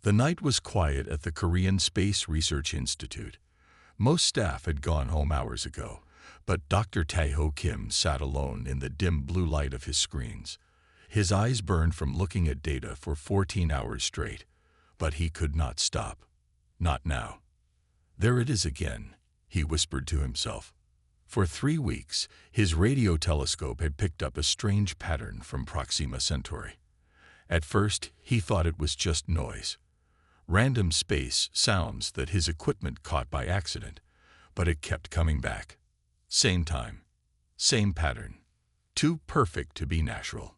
The night was quiet at the Korean Space Research Institute. Most staff had gone home hours ago, but Dr. Tae-ho Kim sat alone in the dim blue light of his screens. His eyes burned from looking at data for 14 hours straight, but he could not stop. Not now. There it is again, he whispered to himself. For 3 weeks, his radio telescope had picked up a strange pattern from Proxima Centauri. At first, he thought it was just noise. Random space sounds that his equipment caught by accident, but it kept coming back. Same time, same pattern. Too perfect to be natural.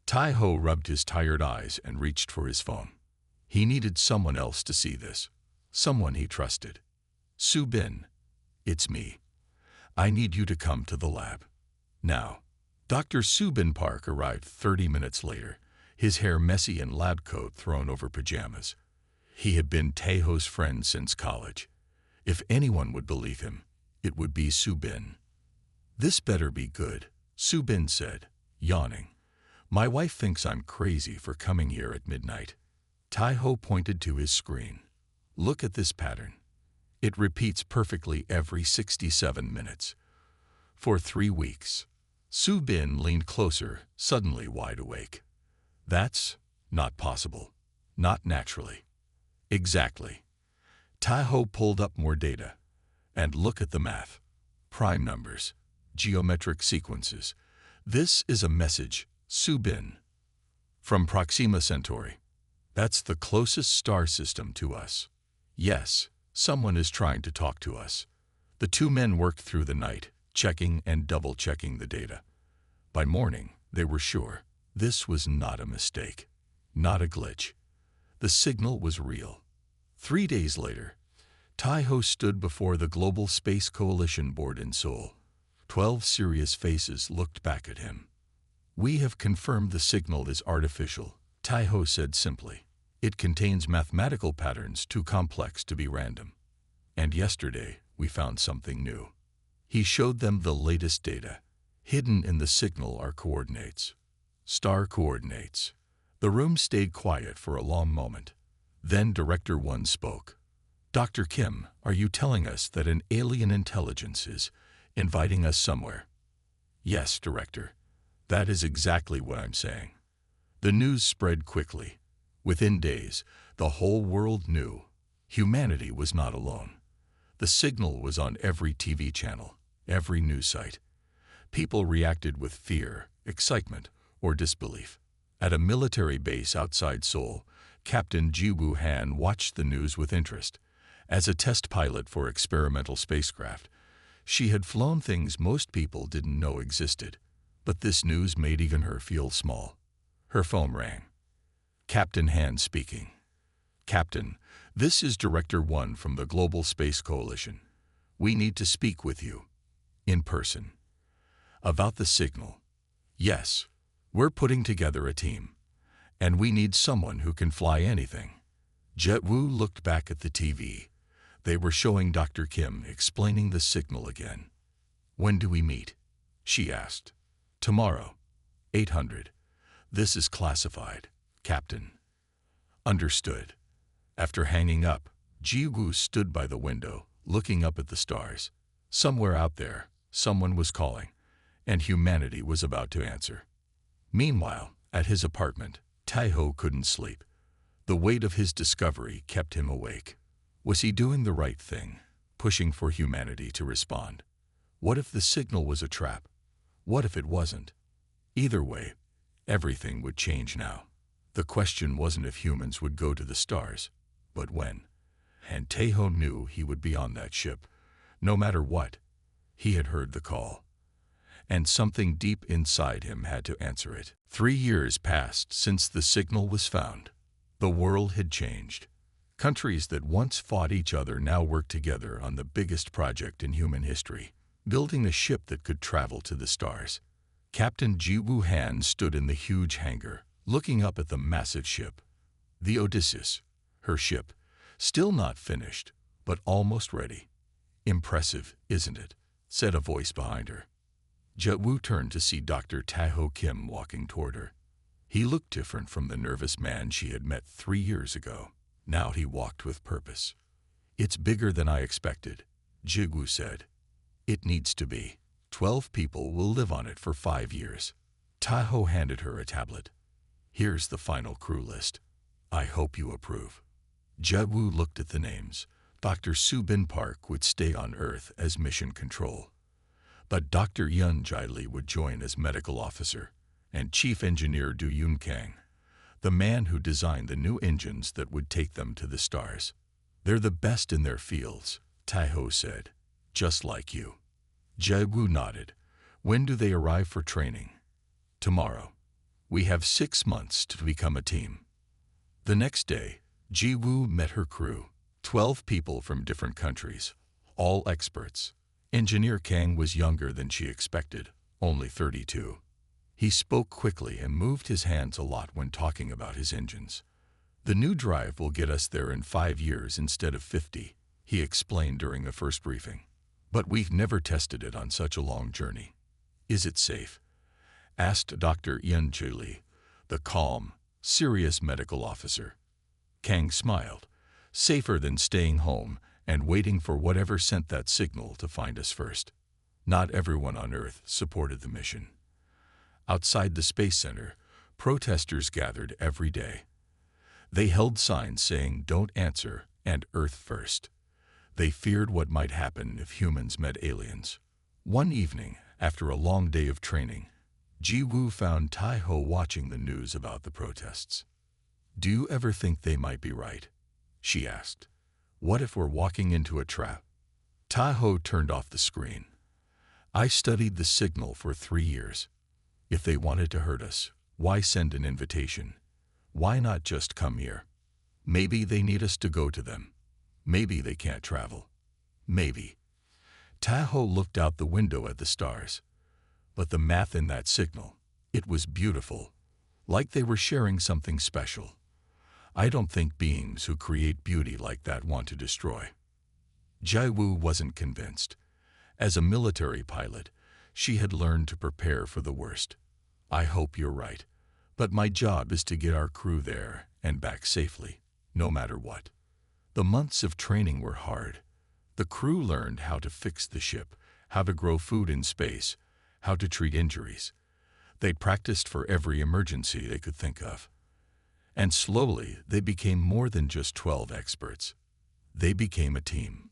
Tae-ho rubbed his tired eyes and reached for his phone. He needed someone else to see this. Someone he trusted. Soo-bin, it's me. I need you to come to the lab. Now. Dr. Soo-bin Park arrived 30 minutes later, his hair messy and lab coat thrown over pajamas. He had been Tae-ho's friend since college. If anyone would believe him, it would be Soo-bin. This better be good, Soo-bin said, yawning. My wife thinks I'm crazy for coming here at midnight. Tae-ho pointed to his screen. Look at this pattern. It repeats perfectly every 67 minutes. For 3 weeks. Soo-bin leaned closer, suddenly wide awake. That's not possible. Not naturally. Exactly. Tae-ho pulled up more data. And look at the math. Prime numbers. Geometric sequences. This is a message, Soo-bin. From Proxima Centauri. That's the closest star system to us. Yes, someone is trying to talk to us. The 2 men worked through the night, checking and double-checking the data. By morning, they were sure this was not a mistake, not a glitch. The signal was real. 3 days later, Tae-ho stood before the Global Space Coalition board in Seoul. 12 serious faces looked back at him. We have confirmed the signal is artificial, Tae-ho said simply. It contains mathematical patterns too complex to be random. And yesterday, we found something new. He showed them the latest data. Hidden in the signal are coordinates. Star coordinates. The room stayed quiet for a long moment. Then Director 1 spoke. Dr. Kim, are you telling us that an alien intelligence is inviting us somewhere? Yes, Director. That is exactly what I'm saying. The news spread quickly. Within days, the whole world knew. Humanity was not alone. The signal was on every TV channel, every news site. People reacted with fear, excitement, or disbelief. At a military base outside Seoul, Captain Ji-woo Han watched the news with interest. As a test pilot for experimental spacecraft, she had flown things most people didn't know existed. But this news made even her feel small. Her phone rang. Captain Han speaking. Captain, this is Director 1 from the Global Space Coalition. We need to speak with you. In person. About the signal. Yes, we're putting together a team. And we need someone who can fly anything. Jet-woo looked back at the TV. They were showing Dr. Kim explaining the signal again. When do we meet? She asked. Tomorrow. 800. This is classified, Captain. Understood. After hanging up, Ji-woo stood by the window, looking up at the stars. Somewhere out there, someone was calling, and humanity was about to answer. Meanwhile, at his apartment, Tae-ho couldn't sleep. The weight of his discovery kept him awake. Was he doing the right thing, pushing for humanity to respond? What if the signal was a trap? What if it wasn't? Either way, everything would change now. The question wasn't if humans would go to the stars, but when. And Tae-ho knew he would be on that ship. No matter what, he had heard the call. And something deep inside him had to answer it. 3 years passed since the signal was found. The world had changed. Countries that once fought each other now worked together on the biggest project in human history, building a ship that could travel to the stars. Captain Ji-woo Han stood in the huge hangar, looking up at the massive ship. The Odysseus, her ship, still not finished, but almost ready. Impressive, isn't it? Said a voice behind her. Jet-woo turned to see Dr. Tae-ho Kim walking toward her. He looked different from the nervous man she had met 3 years ago. Now he walked with purpose. "It's bigger than I expected," Jigu said. "It needs to be. 12 people will live on it for 5 years." Tahoe handed her a tablet. "Here's the final crew list. I hope you approve." Jigu looked at the names. Dr. Subin Park would stay on Earth as mission control. But Dr. Yun Jili would join as medical officer, and Chief Engineer Du Yun Kang, the man who designed the new engines that would take them to the stars. "They're the best in their fields," Tahoe said. "Just like you." Jigu nodded. "When do they arrive for training?" "Tomorrow. We have 6 months to become a team." The next day, Jiwu met her crew, 12 people from different countries, all experts. Engineer Kang was younger than she expected, only 32. He spoke quickly and moved his hands a lot when talking about his engines. "The new drive will get us there in 5 years instead of 50, he explained during the first briefing. "But we've never tested it on such a long journey." "Is it safe?" asked Dr. Yun Jili, the calm, serious medical officer. Kang smiled. "Safer than staying home and waiting for whatever sent that signal to find us first." Not everyone on Earth supported the mission. Outside the Space Center, protesters gathered every day. They held signs saying "Don't answer" and "Earth first." They feared what might happen if humans met aliens. One evening, after a long day of training, Jiwu found Taiho watching the news about the protests. "Do you ever think they might be right?" she asked. "What if we're walking into a trap?" Taiho turned off the screen. "I studied the signal for 3 years. If they wanted to hurt us, why send an invitation? Why not just come here? Maybe they need us to go to them. Maybe they can't travel. Maybe." Tahoe looked out the window at the stars. But the math in that signal, it was beautiful, like they were sharing something special. "I don't think beings who create beauty like that want to destroy." Jiwu wasn't convinced. As a military pilot, she had learned to prepare for the worst. "I hope you're right, but my job is to get our crew there and back safely, no matter what." The months of training were hard. The crew learned how to fix the ship, how to grow food in space, how to treat injuries. They'd practiced for every emergency they could think of. And slowly, they became more than just 12 experts. They became a team.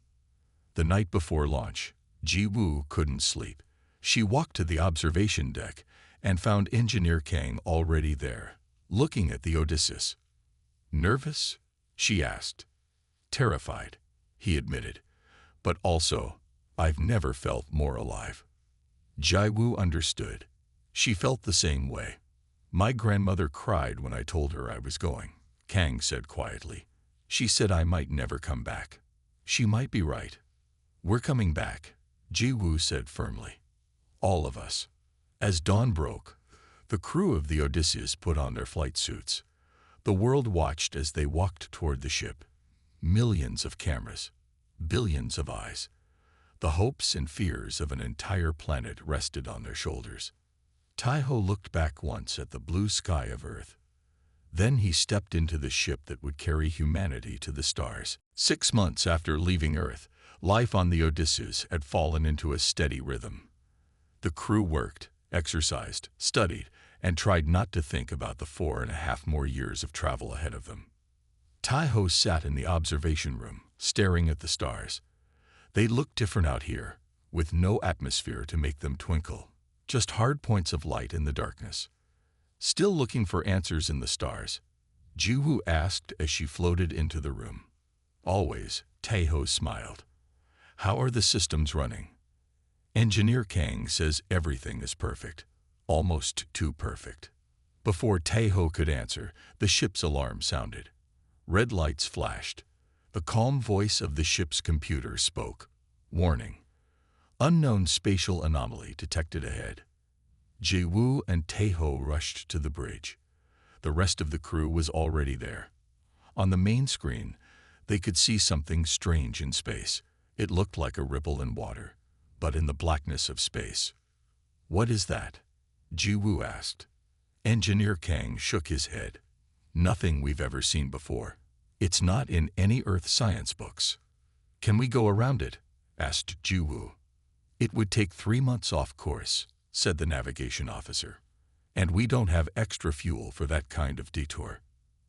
The night before launch, Jiwu couldn't sleep. She walked to the observation deck and found Engineer Kang already there, looking at the Odysseus. "Nervous?" she asked. "Terrified," he admitted. "But also, I've never felt more alive." Jiwu understood. She felt the same way. "My grandmother cried when I told her I was going," Kang said quietly. "She said I might never come back." "She might be right." "We're coming back," Jiwu said firmly. "All of us." As dawn broke, the crew of the Odysseus put on their flight suits. The world watched as they walked toward the ship. Millions of cameras, billions of eyes. The hopes and fears of an entire planet rested on their shoulders. Taiho looked back once at the blue sky of Earth. Then he stepped into the ship that would carry humanity to the stars. 6 months after leaving Earth, life on the Odysseus had fallen into a steady rhythm. The crew worked, exercised, studied, and tried not to think about the 4.5 more years of travel ahead of them. Taiho sat in the observation room, staring at the stars. They looked different out here, with no atmosphere to make them twinkle, just hard points of light in the darkness. Still looking for answers in the stars, Jiwu asked as she floated into the room. "Always," Taiho smiled. "How are the systems running?" "Engineer Kang says everything is perfect, almost too perfect." Before Taiho could answer, the ship's alarm sounded. Red lights flashed. The calm voice of the ship's computer spoke. "Warning. Unknown spatial anomaly detected ahead." Jiwu and Taiho rushed to the bridge. The rest of the crew was already there. On the main screen, they could see something strange in space. It looked like a ripple in water, but in the blackness of space. "What is that?" Jiwu asked. Engineer Kang shook his head. "Nothing we've ever seen before. It's not in any Earth science books. Can we go around it? Asked Jiwoo. It would take 3 months off course, said the navigation officer. And we don't have extra fuel for that kind of detour.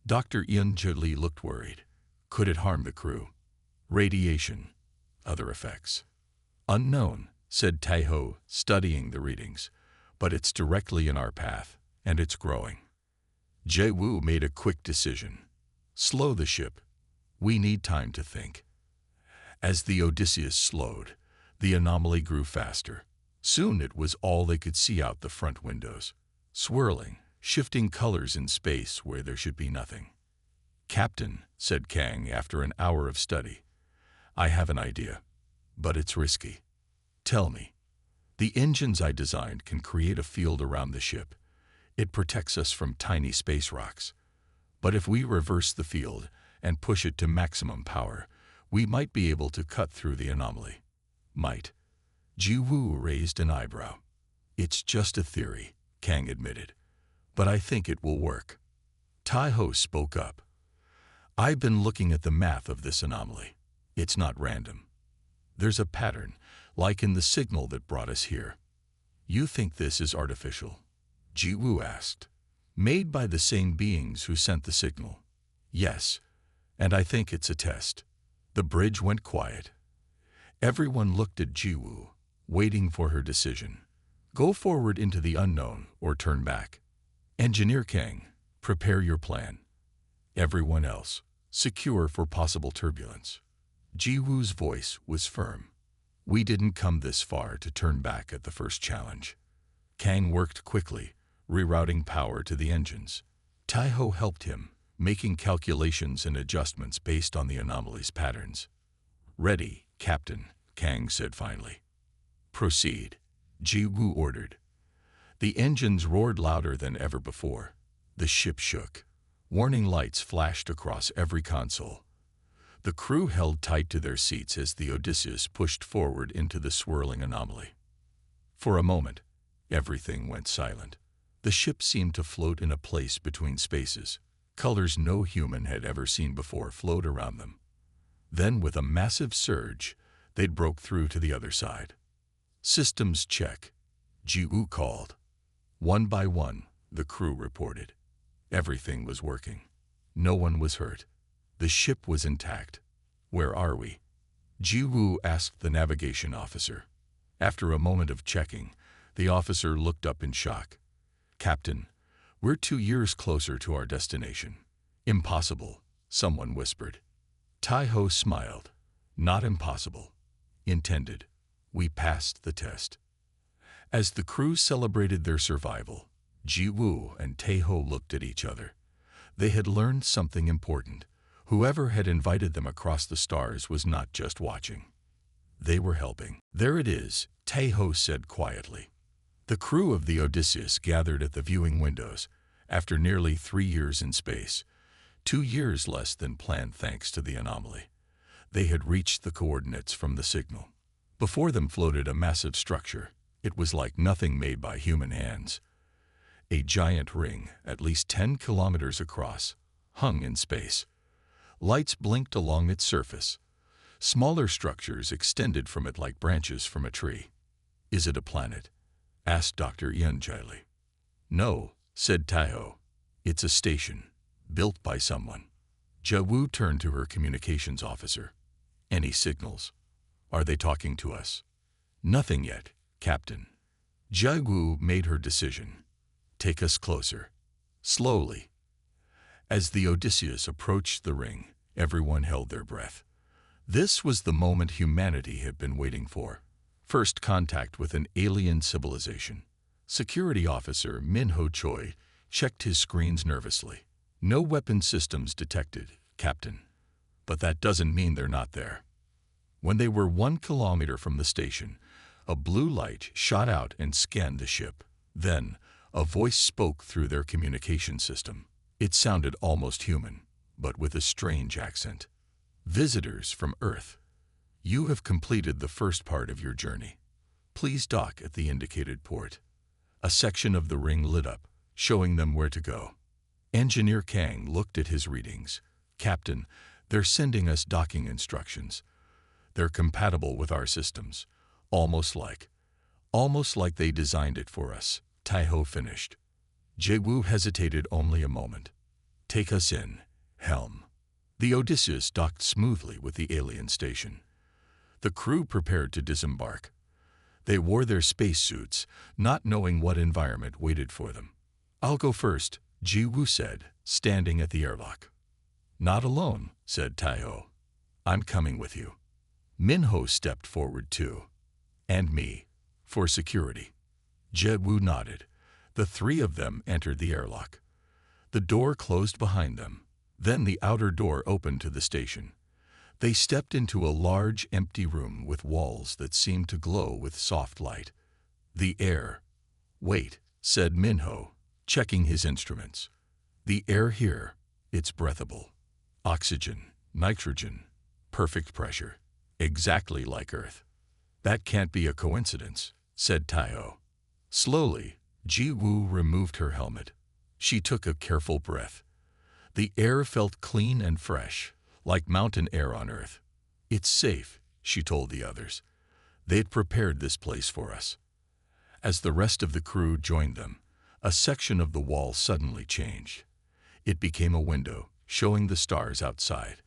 Dr. Lee looked worried. Could it harm the crew? Radiation. Other effects. Unknown, said Taeho, studying the readings. But it's directly in our path, and it's growing. Jae-woo made a quick decision. Slow the ship. We need time to think. As the Odysseus slowed, the anomaly grew faster. Soon it was all they could see out the front windows, swirling, shifting colors in space where there should be nothing. Captain, said Kang after an hour of study, I have an idea, but it's risky. Tell me. The engines I designed can create a field around the ship. It protects us from tiny space rocks. But if we reverse the field and push it to maximum power, we might be able to cut through the anomaly. Might. Jiwoo raised an eyebrow. It's just a theory, Kang admitted. But I think it will work. Taeho spoke up. I've been looking at the math of this anomaly. It's not random. There's a pattern, like in the signal that brought us here. You think this is artificial? Jiwoo asked. Made by the same beings who sent the signal. Yes, and I think it's a test. The bridge went quiet. Everyone looked at Jiwoo, waiting for her decision. Go forward into the unknown or turn back. Engineer Kang, prepare your plan. Everyone else, secure for possible turbulence. Jiwoo's voice was firm. We didn't come this far to turn back at the first challenge. Kang worked quickly, rerouting power to the engines. Taeho helped him, making calculations and adjustments based on the anomaly's patterns. Ready, Captain, Kang said finally. Proceed, Jiwoo ordered. The engines roared louder than ever before. The ship shook. Warning lights flashed across every console. The crew held tight to their seats as the Odysseus pushed forward into the swirling anomaly. For a moment, everything went silent. The ship seemed to float in a place between spaces. Colors no human had ever seen before flowed around them. Then, with a massive surge, they broke through to the other side. Systems check, Jiwoo called. One by one, the crew reported. Everything was working. No one was hurt. The ship was intact. Where are we? Jiwoo asked the navigation officer. After a moment of checking, the officer looked up in shock. Captain, we're 2 years closer to our destination. Impossible, someone whispered. Taeho smiled. Not impossible. Intended. We passed the test. As the crew celebrated their survival, Jiwoo and Taeho looked at each other. They had learned something important. Whoever had invited them across the stars was not just watching. They were helping. There it is, Taeho said quietly. The crew of the Odysseus gathered at the viewing windows after nearly 3 years in space, 2 years less than planned thanks to the anomaly. They had reached the coordinates from the signal. Before them floated a massive structure. It was like nothing made by human hands. A giant ring, at least 10 kilometers across, hung in space. Lights blinked along its surface. Smaller structures extended from it like branches from a tree. Is it a planet? Asked Dr. Lee. No, said Taeho. It's a station, built by someone. Jiwoo turned to her communications officer. Any signals? Are they talking to us? Nothing yet, Captain. Jiwoo made her decision. Take us closer. Slowly. As the Odysseus approached the ring, everyone held their breath. This was the moment humanity had been waiting for. First contact with an alien civilization. Security officer Min-ho Choi checked his screens nervously. No weapon systems detected, Captain. But that doesn't mean they're not there. When they were 1 kilometer from the station, a blue light shot out and scanned the ship. Then, a voice spoke through their communication system. It sounded almost human, but with a strange accent. Visitors from Earth, you have completed the first part of your journey. Please dock at the indicated port. A section of the ring lit up, showing them where to go. Engineer Kang looked at his readings. Captain, they're sending us docking instructions. They're compatible with our systems. Almost like they designed it for us, Tai-Ho finished. Jiwu hesitated only a moment. Take us in, helm. The Odysseus docked smoothly with the alien station. The crew prepared to disembark. They wore their spacesuits, not knowing what environment waited for them. I'll go first, Jiwu said, standing at the airlock. Not alone, said Tai-Ho. I'm coming with you. Minho stepped forward too. And me, for security. Jiwu nodded. The three of them entered the airlock. The door closed behind them. Then the outer door opened to the station. They stepped into a large, empty room with walls that seemed to glow with soft light. The air. Wait, said Minho, checking his instruments. The air here, it's breathable. Oxygen, nitrogen, perfect pressure. Exactly like Earth. That can't be a coincidence, said Tai-Ho. Slowly, Jiwu removed her helmet. She took a careful breath. The air felt clean and fresh, like mountain air on Earth. It's safe, she told the others. They'd prepared this place for us. As the rest of the crew joined them, a section of the wall suddenly changed. It became a window, showing the stars outside.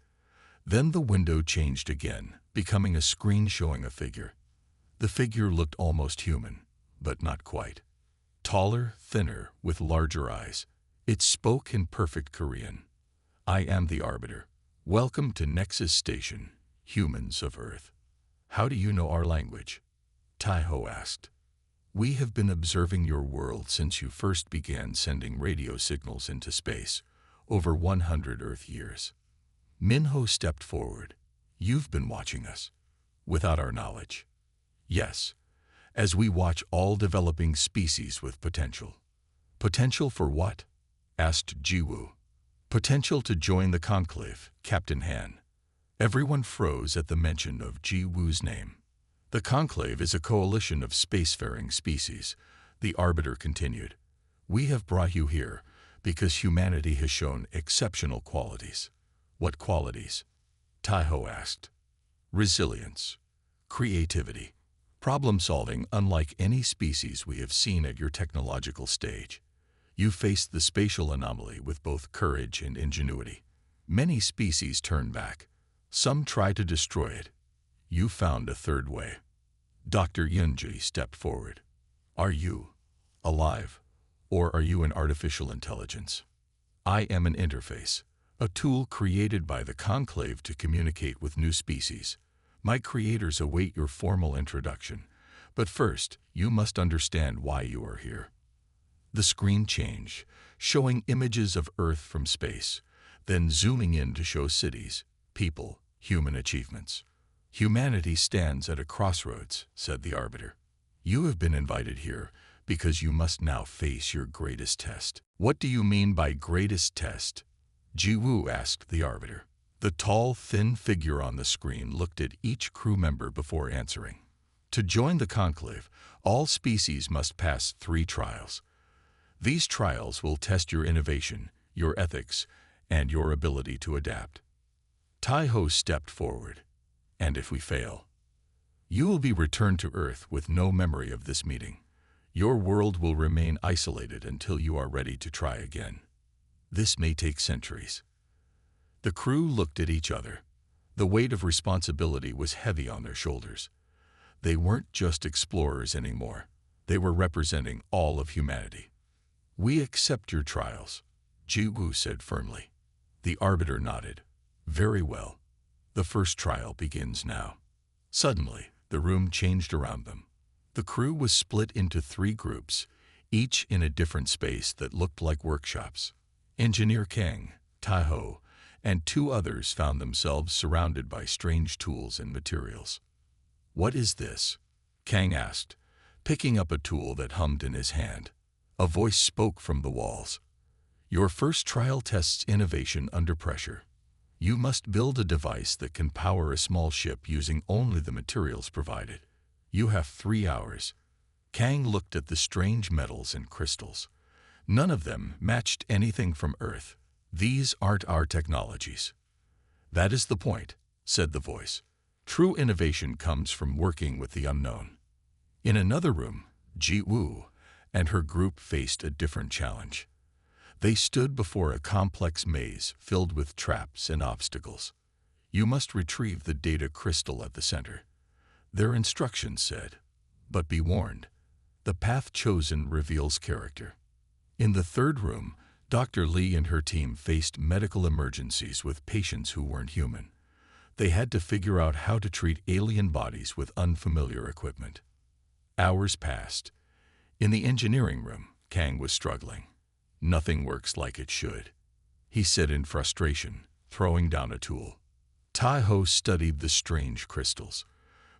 Then the window changed again, becoming a screen showing a figure. The figure looked almost human, but not quite. Taller, thinner, with larger eyes. It spoke in perfect Korean. I am the Arbiter. Welcome to Nexus Station, humans of Earth. How do you know our language? Tai-Ho asked. We have been observing your world since you first began sending radio signals into space, over 100 Earth years. Minho stepped forward. You've been watching us, without our knowledge. Yes, as we watch all developing species with potential. Potential for what? Asked Jiwu. Potential to join the conclave, Captain Han. Everyone froze at the mention of Jiwu's name. The conclave is a coalition of spacefaring species, the Arbiter continued. We have brought you here because humanity has shown exceptional qualities. What qualities? Tai-Ho asked. Resilience, creativity, problem-solving unlike any species we have seen at your technological stage. You faced the spatial anomaly with both courage and ingenuity. Many species turn back. Some try to destroy it. You found a third way. Dr. Yunji stepped forward. Are you alive, or are you an artificial intelligence? I am an interface, a tool created by the conclave to communicate with new species. My creators await your formal introduction, but first, you must understand why you are here. The screen changed, showing images of Earth from space, then zooming in to show cities, people, human achievements. Humanity stands at a crossroads, said the Arbiter. You have been invited here because you must now face your greatest test. What do you mean by greatest test? Jiwu asked the Arbiter. The tall, thin figure on the screen looked at each crew member before answering. To join the conclave, all species must pass 3 trials. These trials will test your innovation, your ethics, and your ability to adapt. Tai-Ho stepped forward. And if we fail, you will be returned to Earth with no memory of this meeting. Your world will remain isolated until you are ready to try again. This may take centuries. The crew looked at each other. The weight of responsibility was heavy on their shoulders. They weren't just explorers anymore. They were representing all of humanity. We accept your trials, Jiwu said firmly. The Arbiter nodded. Very well. The first trial begins now. Suddenly, the room changed around them. The crew was split into 3 groups, each in a different space that looked like workshops. Engineer Kang, Tai-Ho, and 2 others found themselves surrounded by strange tools and materials. What is this? Kang asked, picking up a tool that hummed in his hand. A voice spoke from the walls. Your first trial tests innovation under pressure. You must build a device that can power a small ship using only the materials provided. You have 3 hours. Kang looked at the strange metals and crystals. None of them matched anything from Earth. These aren't our technologies, That is the point, said the voice. True innovation comes from working with the unknown. In another room, Ji Woo and her group faced a different challenge. They stood before a complex maze filled with traps and obstacles. You must retrieve the data crystal at the center. Their instructions said, but be warned, the path chosen reveals character. In the third room, Dr. Lee and her team faced medical emergencies with patients who weren't human. They had to figure out how to treat alien bodies with unfamiliar equipment. Hours passed. In the engineering room, Kang was struggling. Nothing works like it should, he said in frustration, throwing down a tool. Tai-Ho studied the strange crystals.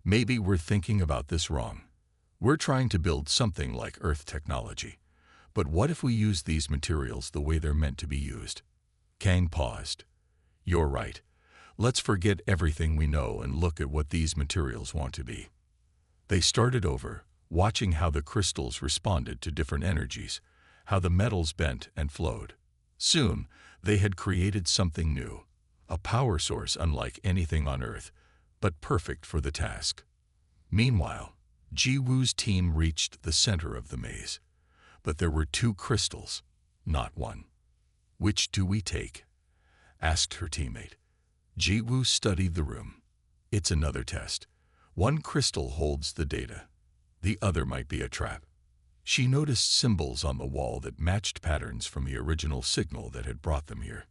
Maybe we're thinking about this wrong. We're trying to build something like Earth technology. But what if we use these materials the way they're meant to be used? Kang paused. You're right. Let's forget everything we know and look at what these materials want to be. They started over, watching how the crystals responded to different energies, how the metals bent and flowed. Soon, they had created something new, a power source unlike anything on Earth, but perfect for the task. Meanwhile, Ji Woo's team reached the center of the maze. But there were 2 crystals, not one. Which do we take? Asked her teammate. Ji Woo studied the room. It's another test. One crystal holds the data. The other might be a trap. She noticed symbols on the wall that matched patterns from the original signal that had brought them here.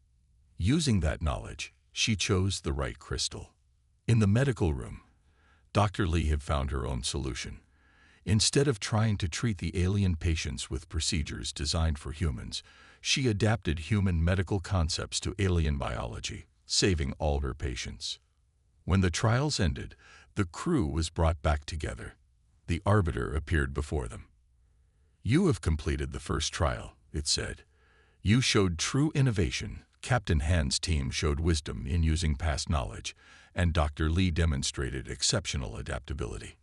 Using that knowledge, she chose the right crystal. In the medical room, Dr. Lee had found her own solution. Instead of trying to treat the alien patients with procedures designed for humans, she adapted human medical concepts to alien biology, saving all her patients. When the trials ended, the crew was brought back together. The arbiter appeared before them. You have completed the first trial, it said. You showed true innovation. Captain Han's team showed wisdom in using past knowledge, and Dr. Lee demonstrated exceptional adaptability.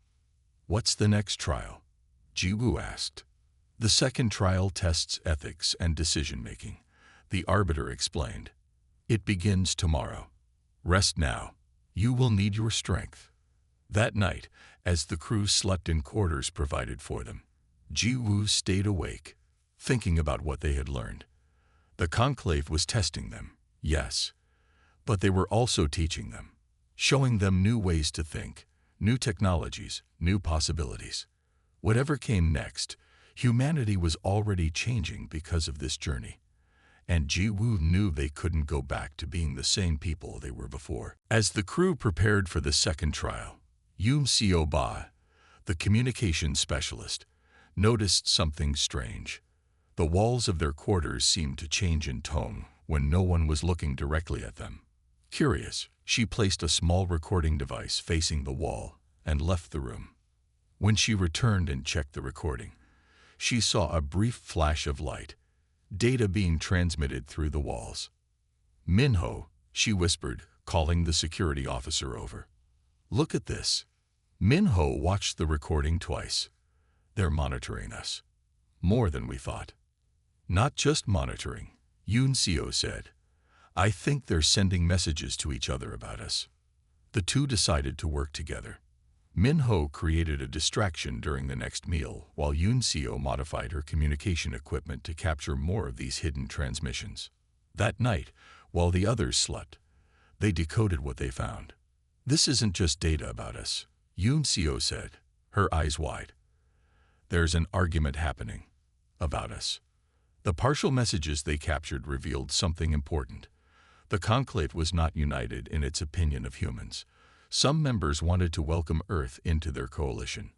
What's the next trial? Ji Woo asked. The second trial tests ethics and decision-making, the arbiter explained. It begins tomorrow. Rest now. You will need your strength. That night, as the crew slept in quarters provided for them, Ji Woo stayed awake, thinking about what they had learned. The conclave was testing them, yes, but they were also teaching them, showing them new ways to think, new technologies, new possibilities. Whatever came next, humanity was already changing because of this journey. And Ji Woo knew they couldn't go back to being the same people they were before. As the crew prepared for the second trial, Yoon Seo Ba, the communications specialist, noticed something strange. The walls of their quarters seemed to change in tone when no one was looking directly at them. Curious, she placed a small recording device facing the wall and left the room. When she returned and checked the recording, she saw a brief flash of light, data being transmitted through the walls. Minho, she whispered, calling the security officer over. Look at this. Minho watched the recording twice. They're monitoring us. More than we thought. Not just monitoring, Yoon Seo said. I think they're sending messages to each other about us. The two decided to work together. Minho created a distraction during the next meal, while Yoon Seo modified her communication equipment to capture more of these hidden transmissions. That night, while the others slept, they decoded what they found. This isn't just data about us, Yoon Seo said, her eyes wide. There's an argument happening about us. The partial messages they captured revealed something important. The conclave was not united in its opinion of humans. Some members wanted to welcome Earth into their coalition.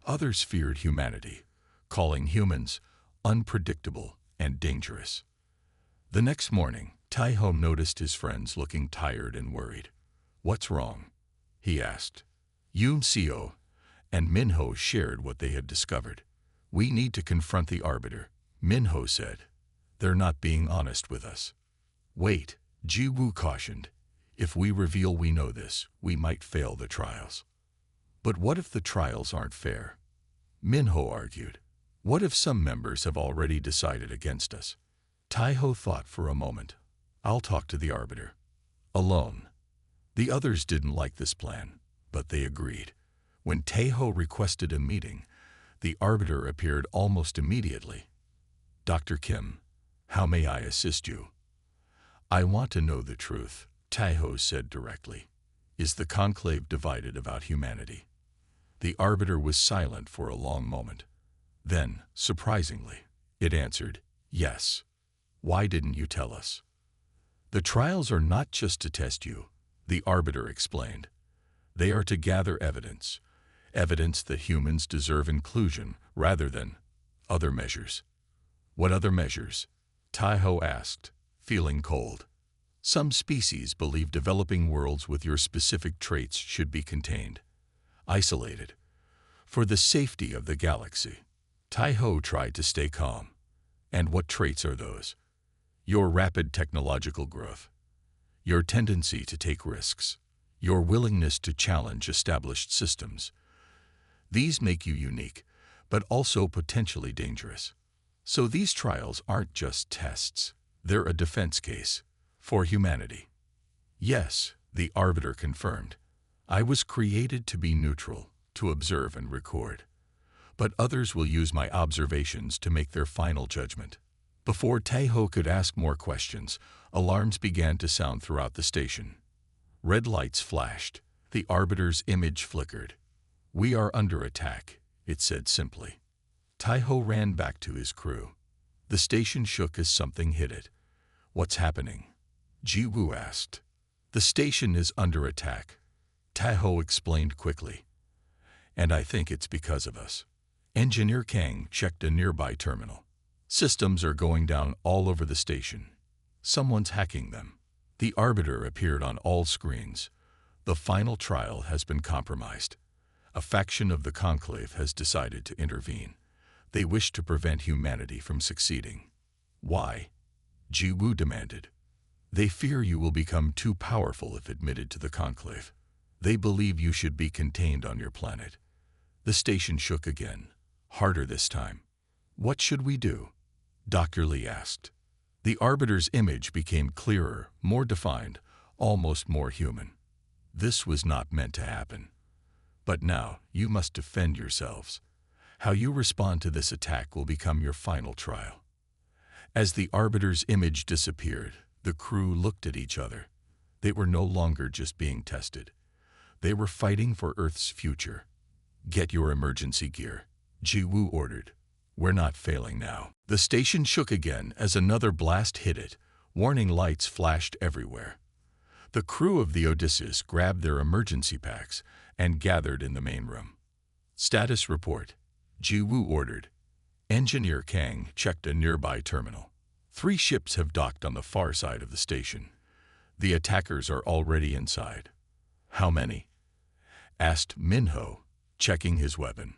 Others feared humanity, calling humans unpredictable and dangerous. The next morning, Tai-Ho noticed his friends looking tired and worried. What's wrong? He asked. Yoon Seo and Minho shared what they had discovered. We need to confront the arbiter, Minho said. They're not being honest with us. Wait, Ji Woo cautioned. If we reveal we know this, we might fail the trials. But what if the trials aren't fair? Minho argued. What if some members have already decided against us? Tai-Ho thought for a moment. I'll talk to the arbiter. Alone. The others didn't like this plan, but they agreed. When Taeho requested a meeting, the arbiter appeared almost immediately. "Dr. Kim, how may I assist you?" "I want to know the truth," Taeho said directly. "Is the conclave divided about humanity?" The arbiter was silent for a long moment. Then, surprisingly, it answered, "Yes. Why didn't you tell us?" "The trials are not just to test you," the arbiter explained. "They are to gather evidence that humans deserve inclusion rather than other measures." "What other measures?" Taeho asked, feeling cold. "Some species believe developing worlds with your specific traits should be contained, isolated, for the safety of the galaxy." Taeho tried to stay calm. "And what traits are those?" "Your rapid technological growth, your tendency to take risks, your willingness to challenge established systems. These make you unique, but also potentially dangerous. So these trials aren't just tests. They're a defense case for humanity." "Yes," the arbiter confirmed. "I was created to be neutral, to observe and record. But others will use my observations to make their final judgment." Before Taeho could ask more questions, alarms began to sound throughout the station. Red lights flashed. The arbiter's image flickered. "We are under attack," it said simply. Taeho ran back to his crew. The station shook as something hit it. "What's happening?" Ji-woo asked. "The station is under attack," Taeho explained quickly. "And I think it's because of us." Engineer Kang checked a nearby terminal. "Systems are going down all over the station. Someone's hacking them." The arbiter appeared on all screens. "The final trial has been compromised. A faction of the conclave has decided to intervene. They wish to prevent humanity from succeeding." "Why?" Ji-woo demanded. "They fear you will become too powerful if admitted to the conclave. They believe you should be contained on your planet." The station shook again, harder this time. "What should we do?" Dr. Lee asked. The arbiter's image became clearer, more defined, almost more human. "This was not meant to happen. But now, you must defend yourselves. How you respond to this attack will become your final trial." As the arbiter's image disappeared, the crew looked at each other. They were no longer just being tested. They were fighting for Earth's future. "Get your emergency gear," Ji-woo ordered. "We're not failing now." The station shook again as another blast hit it. Warning lights flashed everywhere. The crew of the Odysseus grabbed their emergency packs and gathered in the main room. "Status report," Ji-woo ordered. Engineer Kang checked a nearby terminal. 3 ships have docked on the far side of the station. The attackers are already inside." "How many?" asked Minho, checking his weapon.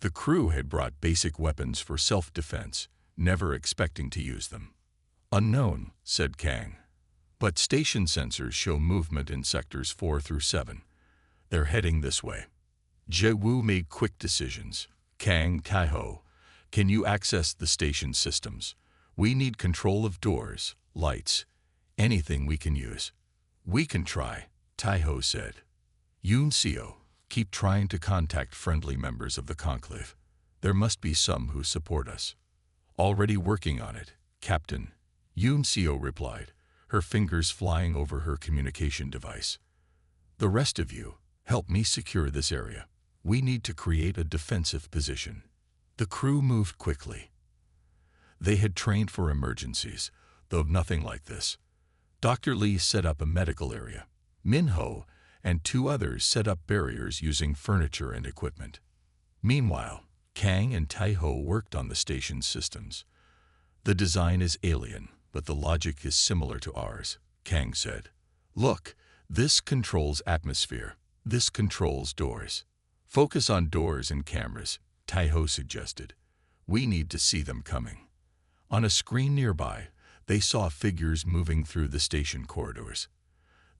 The crew had brought basic weapons for self-defense, never expecting to use them. "Unknown," said Kang. "But station sensors show movement in sectors 4 through 7. They're heading this way." Ji-woo made quick decisions. "Kang, Taeho, can you access the station systems? We need control of doors, lights, anything we can use." "We can try," Taeho said. "Yoon-seo, keep trying to contact friendly members of the conclave. There must be some who support us." "Already working on it, Captain," Yoon-seo replied, her fingers flying over her communication device. "The rest of you, help me secure this area. We need to create a defensive position." The crew moved quickly. They had trained for emergencies, though nothing like this. Dr. Lee set up a medical area. Minho and 2 others set up barriers using furniture and equipment. Meanwhile, Kang and Taeho worked on the station's systems. "The design is alien, but the logic is similar to ours," Kang said. "Look, this controls atmosphere. This controls doors. Focus on doors and cameras," Taeho suggested. "We need to see them coming." On a screen nearby, they saw figures moving through the station corridors.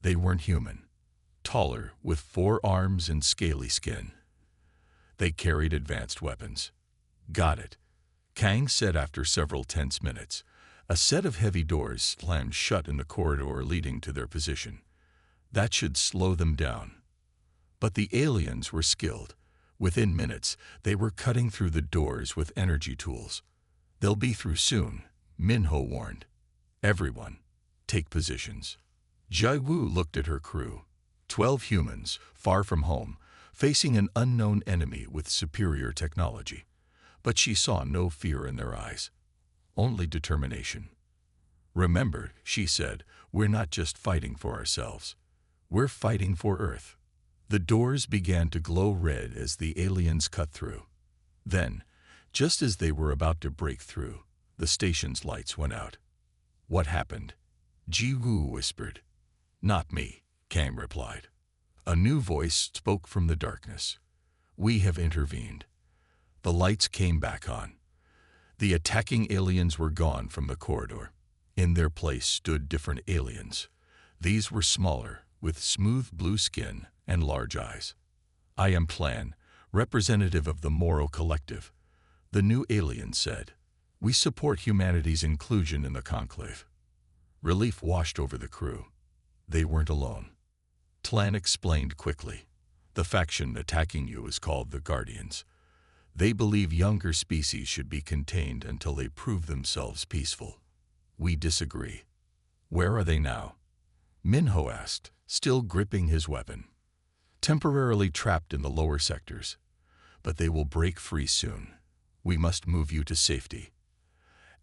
They weren't human. Taller, with 4 arms and scaly skin. They carried advanced weapons. "Got it," Kang said after several tense minutes. A set of heavy doors slammed shut in the corridor leading to their position. That should slow them down. But the aliens were skilled. Within minutes, they were cutting through the doors with energy tools. "They'll be through soon," Minho warned. "Everyone, take positions." Jai-Wu looked at her crew. 12 humans, far from home, facing an unknown enemy with superior technology. But she saw no fear in their eyes, only determination. "Remember," she said, "we're not just fighting for ourselves. We're fighting for Earth." The doors began to glow red as the aliens cut through. Then, just as they were about to break through, the station's lights went out. "What happened?" Ji-Woo whispered. "Not me," Kang replied. A new voice spoke from the darkness. "We have intervened." The lights came back on. The attacking aliens were gone from the corridor. In their place stood different aliens. These were smaller, with smooth blue skin and large eyes. "I am Plan, representative of the Moro Collective," the new alien said. "We support humanity's inclusion in the conclave." Relief washed over the crew. They weren't alone. Tlan explained quickly. "The faction attacking you is called the Guardians. They believe younger species should be contained until they prove themselves peaceful. We disagree." "Where are they now?" Minho asked, still gripping his weapon. "Temporarily trapped in the lower sectors. But they will break free soon. We must move you to safety."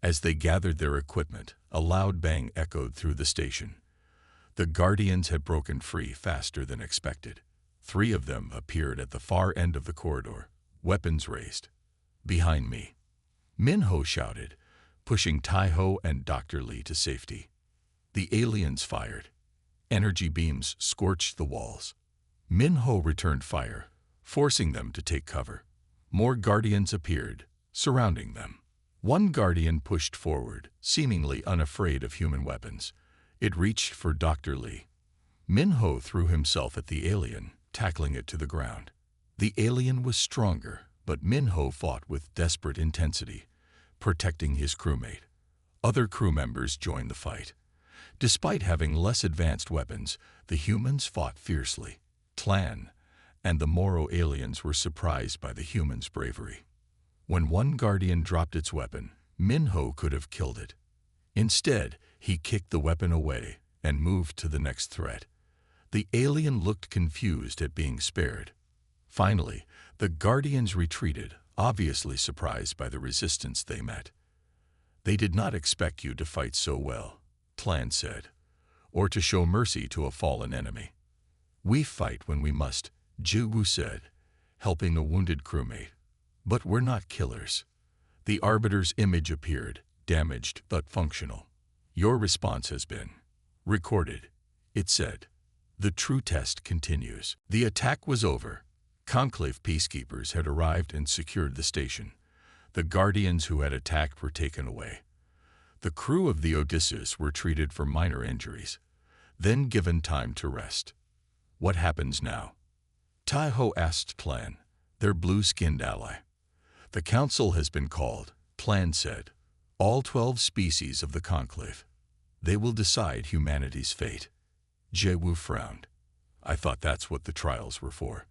As they gathered their equipment, a loud bang echoed through the station. The Guardians had broken free faster than expected. 3 of them appeared at the far end of the corridor, weapons raised. "Behind me," Minho shouted, pushing Taiho and Dr. Lee to safety. The aliens fired. Energy beams scorched the walls. Minho returned fire, forcing them to take cover. More Guardians appeared, surrounding them. One Guardian pushed forward, seemingly unafraid of human weapons. It reached for Dr. Lee. Minho threw himself at the alien, tackling it to the ground. The alien was stronger, but Minho fought with desperate intensity, protecting his crewmate. Other crew members joined the fight. Despite having less advanced weapons, the humans fought fiercely. Tlan and the Moro aliens were surprised by the humans' bravery. When one Guardian dropped its weapon, Minho could have killed it. Instead, he kicked the weapon away and moved to the next threat. The alien looked confused at being spared. Finally, the Guardians retreated, obviously surprised by the resistance they met. "They did not expect you to fight so well," Tlan said, "or to show mercy to a fallen enemy." "We fight when we must," Jiwoo said, helping a wounded crewmate. "But we're not killers." The Arbiter's image appeared, damaged but functional. "Your response has been recorded," it said. "The true test continues." The attack was over. Conclave peacekeepers had arrived and secured the station. The Guardians who had attacked were taken away. The crew of the Odysseus were treated for minor injuries, then given time to rest. "What happens now?" Taiho asked Tlan, their blue-skinned ally. "The council has been called," Tlan said. "All 12 species of the conclave. They will decide humanity's fate." Jae-woo frowned. "I thought that's what the trials were for."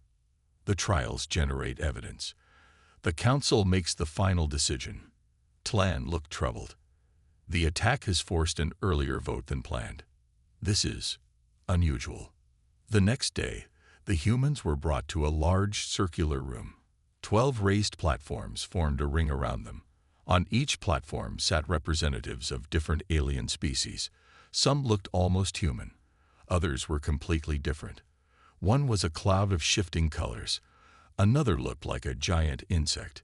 "The trials generate evidence. The council makes the final decision." Tlan looked troubled. "The attack has forced an earlier vote than planned. This is unusual." The next day, the humans were brought to a large circular room. 12 raised platforms formed a ring around them. On each platform sat representatives of different alien species. Some looked almost human. Others were completely different. One was a cloud of shifting colors. Another looked like a giant insect.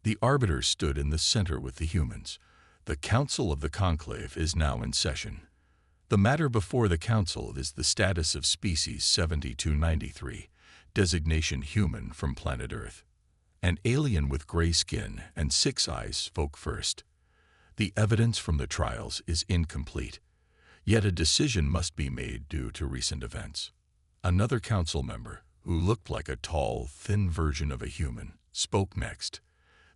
The Arbiter stood in the center with the humans. The Council of the Conclave is now in session. The matter before the Council is the status of Species 7293, designation human from planet Earth. An alien with gray skin and 6 eyes spoke first. "The evidence from the trials is incomplete, yet a decision must be made due to recent events." Another council member, who looked like a tall, thin version of a human, spoke next.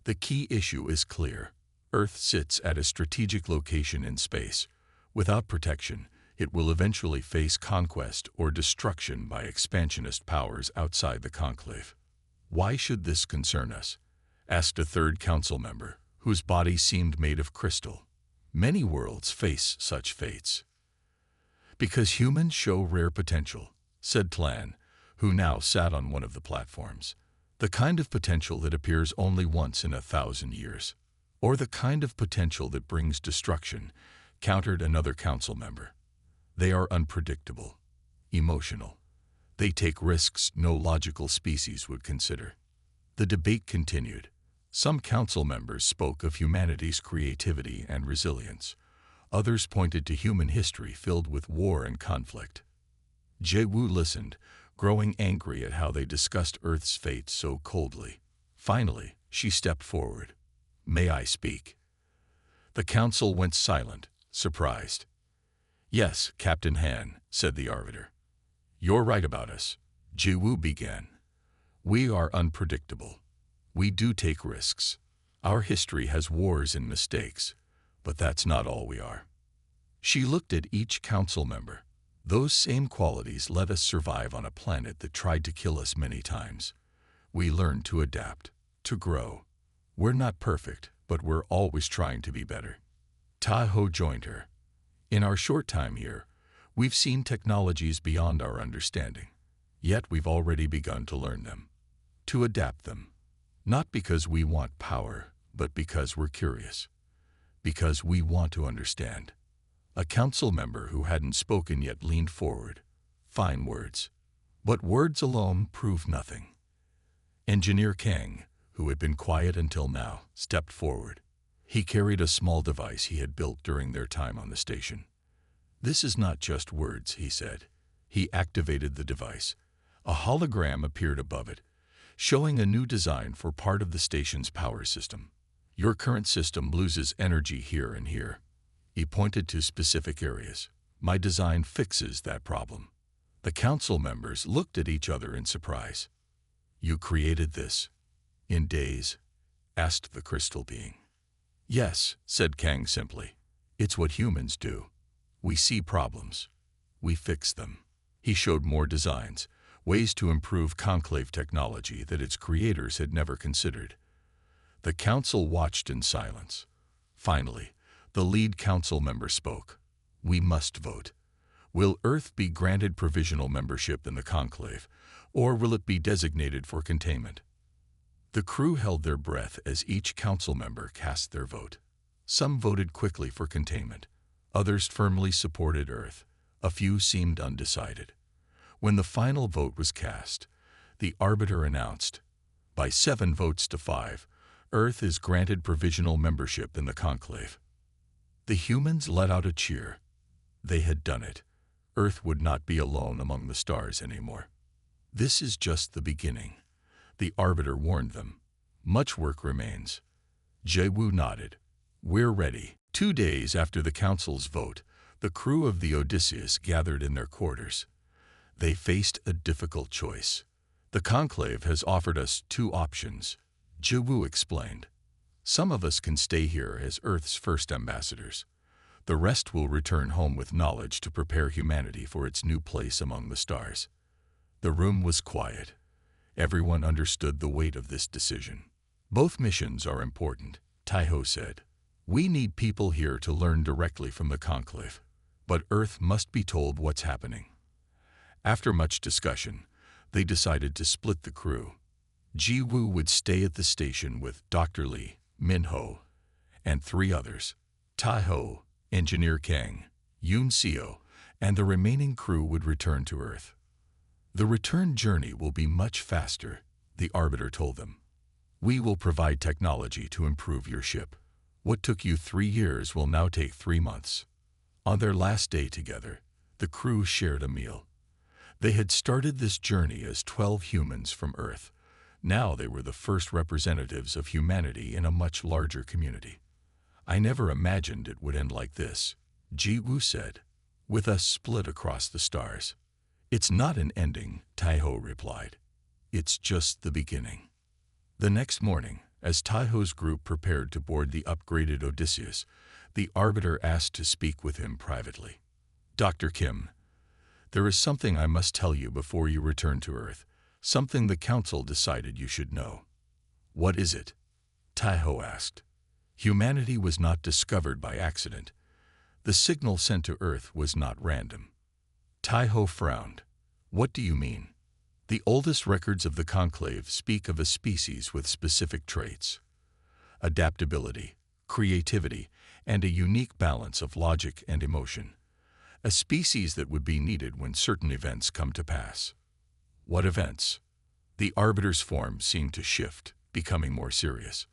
"The key issue is clear. Earth sits at a strategic location in space. Without protection, It will eventually face conquest or destruction by expansionist powers outside the conclave. Why should this concern us? Asked a third council member, whose body seemed made of crystal. Many worlds face such fates. Because humans show rare potential, said Tlan, who now sat on one of the platforms. The kind of potential that appears only once in 1,000 years. Or the kind of potential that brings destruction, countered another council member. They are unpredictable, emotional. They take risks no logical species would consider. The debate continued. Some council members spoke of humanity's creativity and resilience. Others pointed to human history filled with war and conflict. Jie-Wu listened, growing angry at how they discussed Earth's fate so coldly. Finally, she stepped forward. May I speak? The council went silent, surprised. Yes, Captain Han, said the Arbiter. You're right about us, Jie-Wu began. We are unpredictable. We do take risks. Our history has wars and mistakes, but that's not all we are. She looked at each council member. Those same qualities let us survive on a planet that tried to kill us many times. We learned to adapt, to grow. We're not perfect, but we're always trying to be better. Taiho joined her. In our short time here, we've seen technologies beyond our understanding. Yet we've already begun to learn them, to adapt them. Not because we want power, but because we're curious. Because we want to understand. A council member who hadn't spoken yet leaned forward. Fine words. But words alone prove nothing. Engineer Kang, who had been quiet until now, stepped forward. He carried a small device he had built during their time on the station. This is not just words, he said. He activated the device. A hologram appeared above it, showing a new design for part of the station's power system. Your current system loses energy here and here. He pointed to specific areas. My design fixes that problem. The council members looked at each other in surprise. You created this? In days? Asked the crystal being. Yes, said Kang simply. It's what humans do. We see problems. We fix them. He showed more designs, ways to improve conclave technology that its creators had never considered. The council watched in silence. Finally, the lead council member spoke. We must vote. Will Earth be granted provisional membership in the conclave, or will it be designated for containment? The crew held their breath as each council member cast their vote. Some voted quickly for containment. Others firmly supported Earth. A few seemed undecided. When the final vote was cast, the Arbiter announced, by 7 votes to 5, Earth is granted provisional membership in the conclave. The humans let out a cheer. They had done it. Earth would not be alone among the stars anymore. This is just the beginning, the Arbiter warned them. Much work remains. Jie-Wu nodded. We're ready. 2 days after the council's vote, the crew of the Odysseus gathered in their quarters. They faced a difficult choice. The conclave has offered us 2 options, Jie-Wu explained. Some of us can stay here as Earth's first ambassadors. The rest will return home with knowledge to prepare humanity for its new place among the stars. The room was quiet. Everyone understood the weight of this decision. Both missions are important, Taiho said. We need people here to learn directly from the conclave, but Earth must be told what's happening. After much discussion, they decided to split the crew. Jie-Wu would stay at the station with Dr. Li, Min-Ho, and 3 others. Taiho, Engineer Kang, Yun-Seo, and the remaining crew would return to Earth. The return journey will be much faster, the Arbiter told them. We will provide technology to improve your ship. What took you 3 years will now take 3 months. On their last day together, the crew shared a meal. They had started this journey as 12 humans from Earth. Now they were the first representatives of humanity in a much larger community. I never imagined it would end like this, Jie-Wu said, with us split across the stars. It's not an ending, Taiho replied. It's just the beginning. The next morning, as Taiho's group prepared to board the upgraded Odysseus, the Arbiter asked to speak with him privately. Dr. Kim, there is something I must tell you before you return to Earth, something the Council decided you should know. What is it? Taiho asked. Humanity was not discovered by accident. The signal sent to Earth was not random. Taiho frowned. What do you mean? The oldest records of the Conclave speak of a species with specific traits: adaptability, creativity, and a unique balance of logic and emotion. A species that would be needed when certain events come to pass. What events? The Arbiter's form seemed to shift, becoming more serious.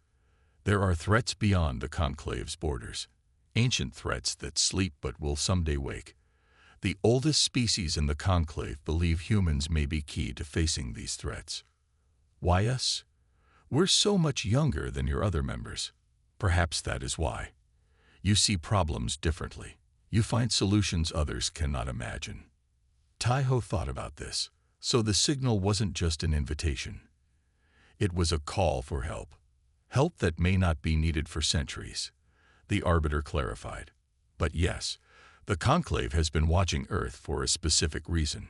There are threats beyond the Conclave's borders, ancient threats that sleep but will someday wake. The oldest species in the Conclave believe humans may be key to facing these threats. Why us? We're so much younger than your other members. Perhaps that is why. You see problems differently. You find solutions others cannot imagine. Taiho thought about this, so the signal wasn't just an invitation. It was a call for help. Help that may not be needed for centuries, the Arbiter clarified. But yes, the Conclave has been watching Earth for a specific reason.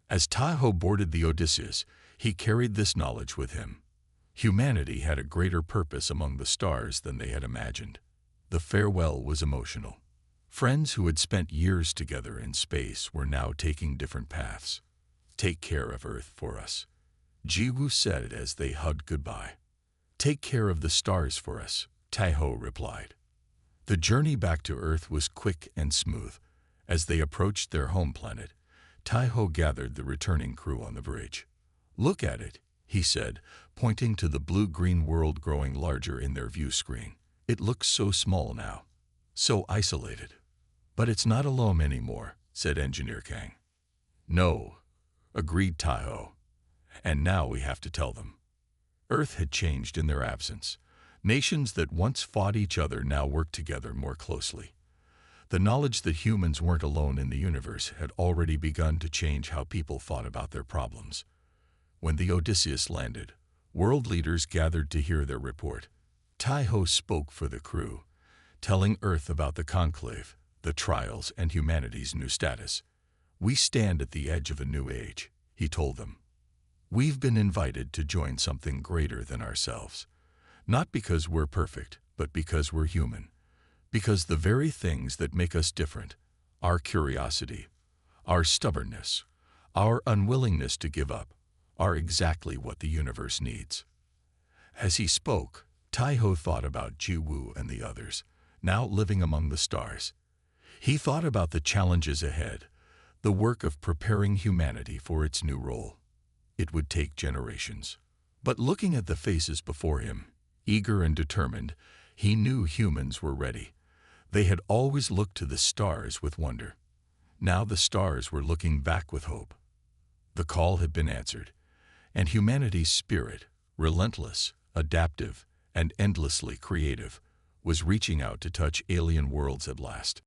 As Taiho boarded the Odysseus, he carried this knowledge with him. Humanity had a greater purpose among the stars than they had imagined. The farewell was emotional. Friends who had spent years together in space were now taking different paths. Take care of Earth for us, Jiwoo said as they hugged goodbye. Take care of the stars for us, Taiho replied. The journey back to Earth was quick and smooth. As they approached their home planet, Taiho gathered the returning crew on the bridge. Look at it, he said, pointing to the blue-green world growing larger in their view screen. It looks so small now, so isolated. But it's not alone anymore, said Engineer Kang. No, agreed Taiho. And now we have to tell them. Earth had changed in their absence. Nations that once fought each other now worked together more closely. The knowledge that humans weren't alone in the universe had already begun to change how people thought about their problems. When the Odysseus landed, world leaders gathered to hear their report. Taiho spoke for the crew, telling Earth about the Conclave, the trials, and humanity's new status. We stand at the edge of a new age, he told them. We've been invited to join something greater than ourselves. Not because we're perfect, but because we're human. Because the very things that make us different, our curiosity, our stubbornness, our unwillingness to give up, are exactly what the universe needs. As he spoke, Taiho thought about Jiwoo and the others, now living among the stars. He thought about the challenges ahead, the work of preparing humanity for its new role. It would take generations. But looking at the faces before him, eager and determined, he knew humans were ready. They had always looked to the stars with wonder. Now the stars were looking back with hope. The call had been answered, and humanity's spirit, relentless, adaptive, and endlessly creative, was reaching out to touch alien worlds at last.